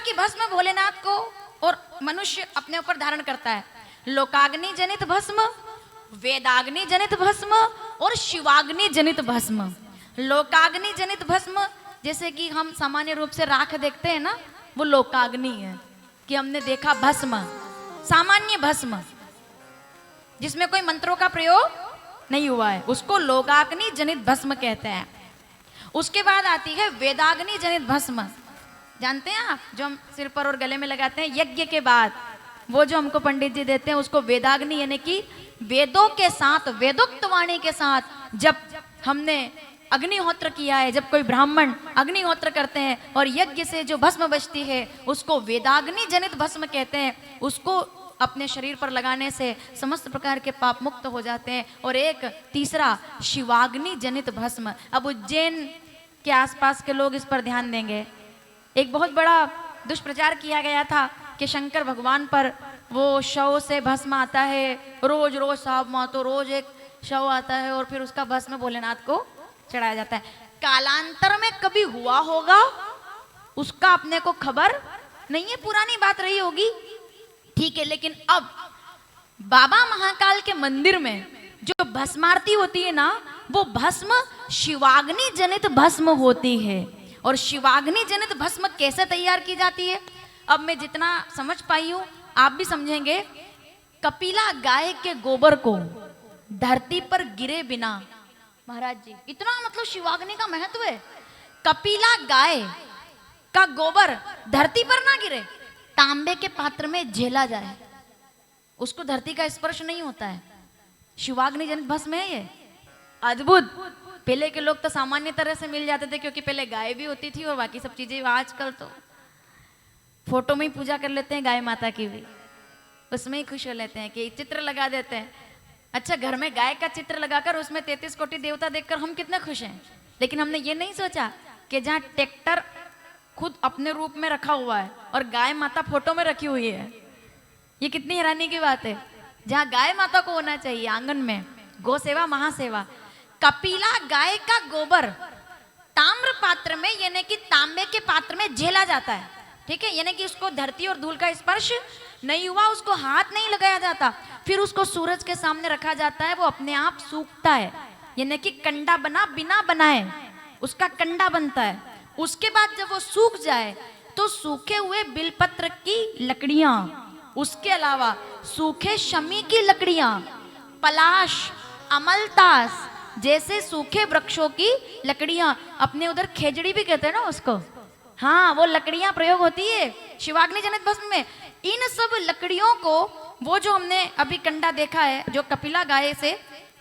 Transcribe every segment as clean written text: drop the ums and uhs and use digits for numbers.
की भस्म भोलेनाथ को और मनुष्य अपने ऊपर धारण करता है। लोकाग्नि जनित भस्म, वेदाग्नि जनित भस्म और शिवाग्नि जनित भस्म। लोकाग्नि जनित भस्म जैसे कि हम सामान्य रूप से राख देखते हैं ना, वो लोकाग्नि है कि हमने देखा भस्म, सामान्य भस्म जिसमें कोई मंत्रों का प्रयोग नहीं हुआ है, उसको लोकाग्नि जनित भस्म कहते हैं। उसके बाद आती है वेदाग्नि जनित भस्म। जानते हैं आप, जो हम सिर पर और गले में लगाते हैं यज्ञ के बाद, वो जो हमको पंडित जी देते हैं उसको वेदाग्नि, यानी कि वेदों के साथ, वेदोक्त वाणी के साथ जब हमने अग्निहोत्र किया है, जब कोई ब्राह्मण अग्निहोत्र करते हैं और यज्ञ से जो भस्म बचती है उसको वेदाग्नि जनित भस्म कहते हैं। उसको अपने शरीर पर लगाने से समस्त प्रकार के पाप मुक्त हो जाते हैं। और एक तीसरा शिवाग्नि जनित भस्म। अब उज्जैन के आसपास के लोग इस पर ध्यान देंगे। एक बहुत बड़ा दुष्प्रचार किया गया था कि शंकर भगवान पर वो शव से भस्म आता है, रोज रोज साहब मातो रोज एक शव आता है और फिर उसका भस्म भोलेनाथ को चढ़ाया जाता है। कालांतर में कभी हुआ होगा उसका अपने को खबर नहीं है, पुरानी बात रही होगी, ठीक है। लेकिन अब बाबा महाकाल के मंदिर में जो भस्मारती होती है ना, वो भस्म शिवाग्नि जनित भस्म होती है। और शिवाग्नि जनित भस्म कैसे तैयार की जाती है, अब मैं जितना समझ पाई हूं आप भी समझेंगे। कपिला गाय के गोबर को धरती पर गिरे बिना, महाराज जी इतना मतलब शिवाग्नि का महत्व है। कपिला गाय का गोबर धरती पर ना गिरे, तांबे के पात्र में झेला जाए, उसको धरती का स्पर्श नहीं होता है, शिवाग्नि जनित भस्म है ये। अद्भुत। पहले के लोग तो सामान्य तरह से मिल जाते थे क्योंकि पहले गाय भी होती थी और बाकी सब चीजें। आजकल तो फोटो में ही पूजा कर लेते हैं गाय माता की भी, उसमें ही खुश हो लेते हैं कि चित्र लगा देते हैं। अच्छा, घर में गाय का चित्र लगाकर उसमें 33 कोटि देवता देखकर हम कितने खुश हैं। लेकिन हमने ये नहीं सोचा कि जहाँ ट्रैक्टर खुद अपने रूप में रखा हुआ है और गाय माता फोटो में रखी हुई है, ये कितनी हैरानी की बात है। जहाँ गाय माता को होना चाहिए आंगन में, गौ सेवा महासेवा। कपिला गाय का गोबर ताम्र पात्र में, यानी कि तांबे के पात्र में झेला जाता है, ठीक है। यानी कि उसको धरती और धूल का स्पर्श नहीं हुआ, उसको हाथ नहीं लगाया जाता। फिर उसको सूरज के सामने रखा जाता है, वो अपने आप सूखता है, यानी कि कंडा बना बिना बनाए उसका कंडा बनता है। उसके बाद जब वो सूख जाए तो सूखे हुए बिलपत्र की लकड़ियां, उसके अलावा सूखे शमी की लकड़ियां, पलाश, अमलतास जैसे सूखे वृक्षों की लकड़ियां, अपने उधर खेजड़ी भी कहते हैं ना उसको, हाँ वो लकड़ियां प्रयोग होती है शिवाग्नि जनित भस्म में। इन सब लकड़ियों को, वो जो हमने अभी कंडा देखा है जो कपिला गाय से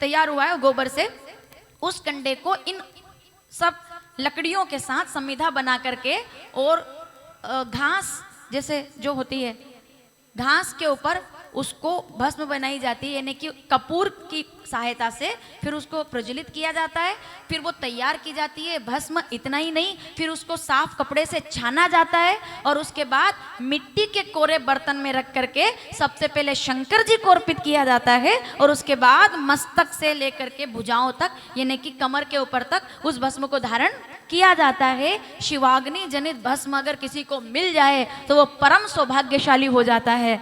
तैयार हुआ है गोबर से, उस कंडे को इन सब लकड़ियों के साथ संविधा बना करके और घास जैसे जो होती है, घास के ऊपर उसको भस्म बनाई जाती है, यानी कि कपूर की सहायता से फिर उसको प्रज्वलित किया जाता है, फिर वो तैयार की जाती है भस्म। इतना ही नहीं, फिर उसको साफ कपड़े से छाना जाता है और उसके बाद मिट्टी के कोरे बर्तन में रख करके सबसे पहले शंकर जी को अर्पित किया जाता है और उसके बाद मस्तक से लेकर के भुजाओं तक, यानी कि कमर के ऊपर तक उस भस्म को धारण किया जाता है। शिवाग्नि जनित भस्म अगर किसी को मिल जाए तो वो परम सौभाग्यशाली हो जाता है।